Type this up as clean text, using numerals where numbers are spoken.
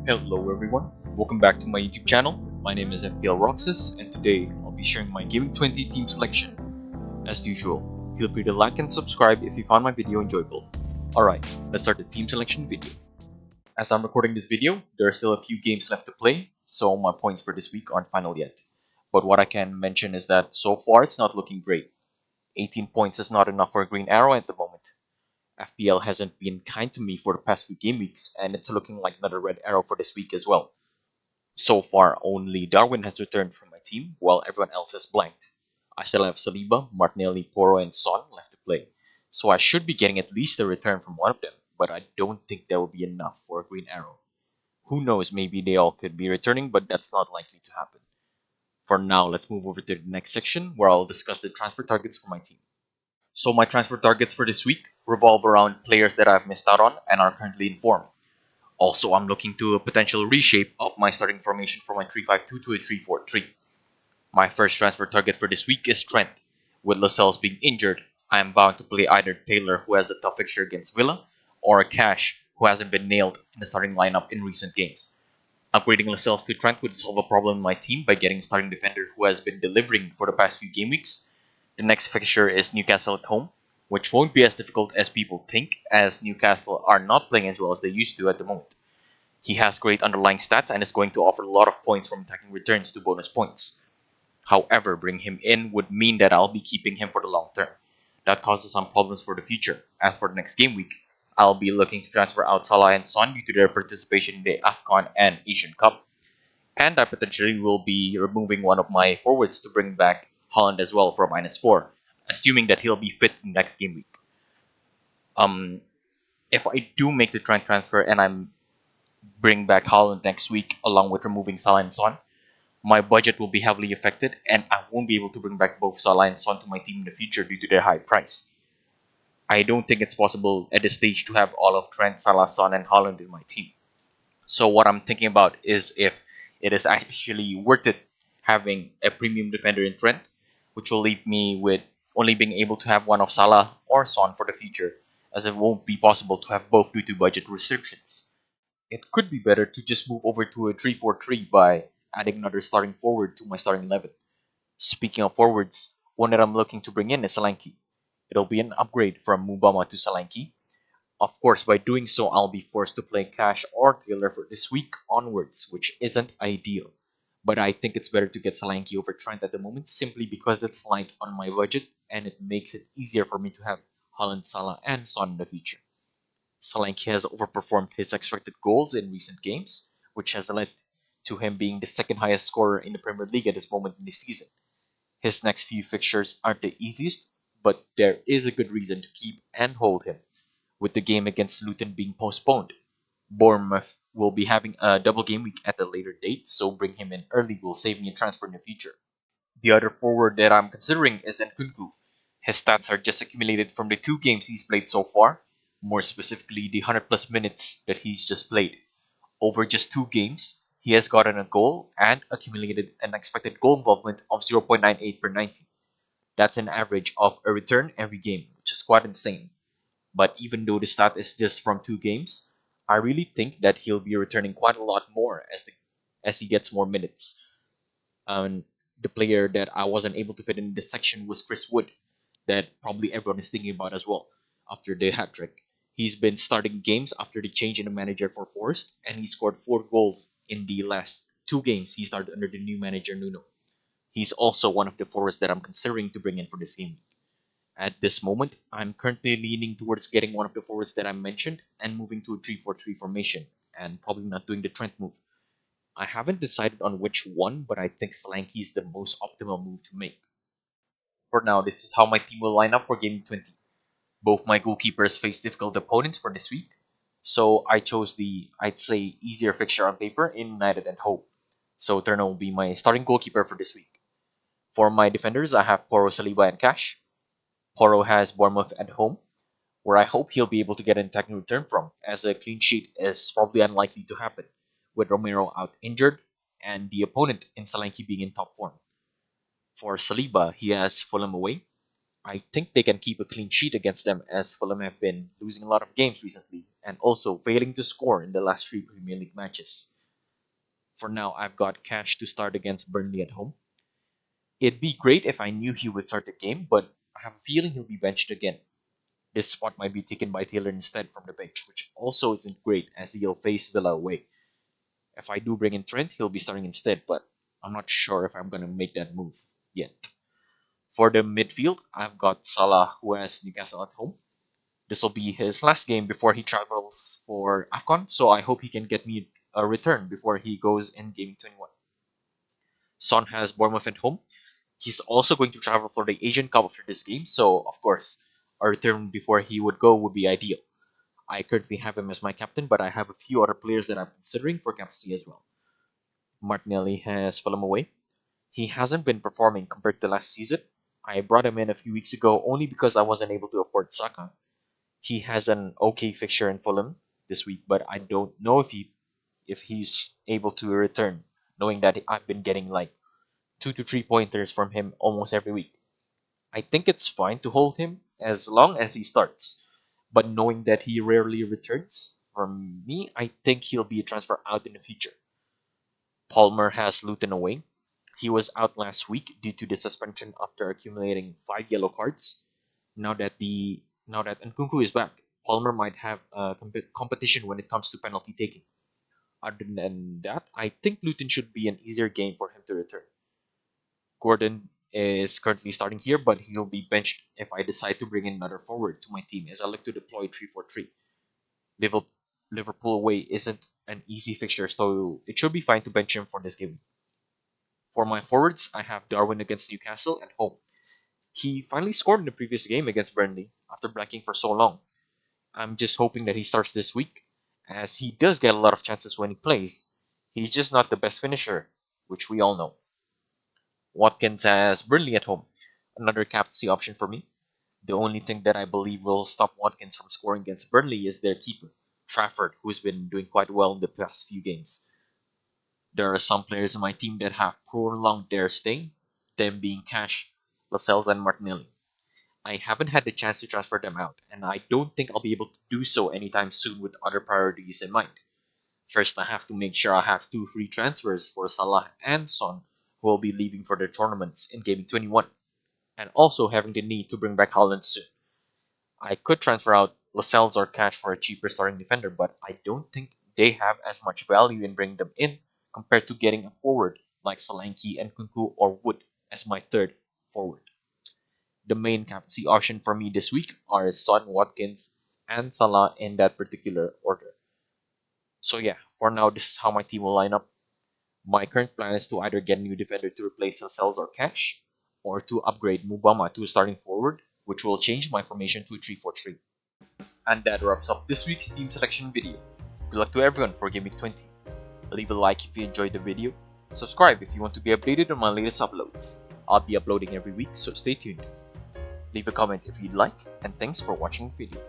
Hello everyone, welcome back to my YouTube channel. My name is FPL Roxas and today I'll be sharing my Gameweek 20 team selection. As usual, feel free to like and subscribe if you found my video enjoyable. Alright, let's start the team selection video. As I'm recording this video, there are still a few games left to play, so my points for this week aren't final yet. But what I can mention is that so far it's not looking great. 18 points is not enough for a green arrow at the moment. FPL hasn't been kind to me for the past few game weeks, and it's looking like another red arrow for this week as well. So far, only Darwin has returned from my team, while everyone else has blanked. I still have Saliba, Martinelli, Porro, and Son left to play, so I should be getting at least a return from one of them, but I don't think that will be enough for a green arrow. Who knows, maybe they all could be returning, but that's not likely to happen. For now, let's move over to the next section, where I'll discuss the transfer targets for my team. So my transfer targets for this week revolve around players that I've missed out on and are currently in form. Also, I'm looking to a potential reshape of my starting formation from my 3-5-2 to a 3-4-3. My first transfer target for this week is Trent. With Lascelles being injured, I am bound to play either Taylor, who has a tough fixture against Villa, or Cash, who hasn't been nailed in the starting lineup in recent games. Upgrading Lascelles to Trent would solve a problem in my team by getting a starting defender who has been delivering for the past few game weeks. The next fixture is Newcastle at home, which won't be as difficult as people think, as Newcastle are not playing as well as they used to at the moment. He has great underlying stats and is going to offer a lot of points from attacking returns to bonus points. However, bringing him in would mean that I'll be keeping him for the long term. That causes some problems for the future. As for the next game week, I'll be looking to transfer out Salah and Son due to their participation in the AFCON and Asian Cup. And I potentially will be removing one of my forwards to bring back Holland as well for -4, assuming that he'll be fit next game week. If I do make the Trent transfer and I'm bring back Holland next week along with removing Salah and Son, my budget will be heavily affected and I won't be able to bring back both Salah and Son to my team in the future due to their high price. I don't think it's possible at this stage to have all of Trent, Salah, Son, and Holland in my team. So what I'm thinking about is if it is actually worth it having a premium defender in Trent, which will leave me with only being able to have one of Salah or Son for the future, as it won't be possible to have both due to budget restrictions. It could be better to just move over to a 3-4-3 by adding another starting forward to my starting 11. Speaking of forwards, one that I'm looking to bring in is Solanke. It'll be an upgrade from Mubama to Solanke. Of course, by doing so, I'll be forced to play Cash or Taylor for this week onwards, which isn't ideal. But I think it's better to get Solanke over Trent at the moment simply because it's light on my budget and it makes it easier for me to have Holland, Salah, and Son in the future. Solanke has overperformed his expected goals in recent games, which has led to him being the second highest scorer in the Premier League at this moment in the season. His next few fixtures aren't the easiest, but there is a good reason to keep and hold him. With the game against Luton being postponed, Bournemouth will be having a double game week at a later date, so bring him in early will save me a transfer in the future. The other forward that I'm considering is Nkunku. His stats are just accumulated from the 2 games he's played so far, more specifically the 100 plus minutes that he's just played. Over just 2 games, he has gotten a goal and accumulated an expected goal involvement of 0.98 per 90. That's an average of a return every game, which is quite insane. But even though the stat is just from 2 games, I really think that he'll be returning quite a lot more as he gets more minutes. The player that I wasn't able to fit in this section was Chris Wood, that probably everyone is thinking about as well after the hat trick. He's been starting games after the change in the manager for Forest, and he scored 4 goals in the last 2 games he started under the new manager Nuno. He's also one of the forwards that I'm considering to bring in for this game. At this moment, I'm currently leaning towards getting one of the forwards that I mentioned and moving to a 3-4-3 formation, and probably not doing the Trent move. I haven't decided on which one, but I think Solanke is the most optimal move to make. For now, this is how my team will line up for Game 20. Both my goalkeepers face difficult opponents for this week, so I chose the, I'd say, easier fixture on paper in United and Hope. So Turner will be my starting goalkeeper for this week. For my defenders, I have Porro, Saliba, and Cash. Porro has Bournemouth at home, where I hope he'll be able to get an attacking return from, as a clean sheet is probably unlikely to happen, with Romero out injured and the opponent in Solanke being in top form. For Saliba, he has Fulham away. I think they can keep a clean sheet against them, as Fulham have been losing a lot of games recently and also failing to score in the last 3 Premier League matches. For now, I've got cash to start against Burnley at home. It'd be great if I knew he would start the game, but I have a feeling he'll be benched again. This spot might be taken by Taylor instead from the bench, which also isn't great as he'll face Villa away. If I do bring in Trent, he'll be starting instead, but I'm not sure if I'm going to make that move yet. For the midfield, I've got Salah, who has Newcastle at home. This will be his last game before he travels for AFCON, so I hope he can get me a return before he goes in Gaming 21. Son has Bournemouth at home. He's also going to travel for the Asian Cup after this game, so of course, a return before he would go would be ideal. I currently have him as my captain, but I have a few other players that I'm considering for captaincy as well. Martinelli has Fulham away. He hasn't been performing compared to last season. I brought him in a few weeks ago only because I wasn't able to afford Saka. He has an okay fixture in Fulham this week, but I don't know if he's able to return, knowing that I've been getting like 2 to 3 pointers from him almost every week. I think it's fine to hold him as long as he starts, but knowing that he rarely returns, for me, I think he'll be a transfer out in the future. Palmer has Luton away. He was out last week due to the suspension after accumulating 5 yellow cards. Now that Nkunku is back, Palmer might have a competition when it comes to penalty taking. Other than that, I think Luton should be an easier game for him to return. Gordon is currently starting here, but he'll be benched if I decide to bring in another forward to my team as I look to deploy 3-4-3. Liverpool away isn't an easy fixture, so it should be fine to bench him for this game. For my forwards, I have Darwin against Newcastle at home. He finally scored in the previous game against Burnley after blanking for so long. I'm just hoping that he starts this week, as he does get a lot of chances when he plays. He's just not the best finisher, which we all know. Watkins has Burnley at home, another captaincy option for me. The only thing that I believe will stop Watkins from scoring against Burnley is their keeper, Trafford, who's been doing quite well in the past few games. There are some players in my team that have prolonged their stay, them being Cash, Lascelles, and Martinelli. I haven't had the chance to transfer them out, and I don't think I'll be able to do so anytime soon with other priorities in mind. First, I have to make sure I have 2 free transfers for Salah and Son, who will be leaving for their tournaments in Gaming 21, and also having the need to bring back Holland soon. I could transfer out Lascelles or Cash for a cheaper starting defender, but I don't think they have as much value in bringing them in compared to getting a forward like Solanke and Kunku or Wood as my third forward. The main captaincy option for me this week are Son, Watkins, and Salah in that particular order. So yeah, for now, this is how my team will line up. My current plan is to either get a new defender to replace Lascelles or Cash, or to upgrade Mubama to a starting forward, which will change my formation to a 3-4-3. And that wraps up this week's team selection video. Good luck to everyone for Gameweek 20. Leave a like if you enjoyed the video. Subscribe if you want to be updated on my latest uploads. I'll be uploading every week, so stay tuned. Leave a comment if you'd like, and thanks for watching the video.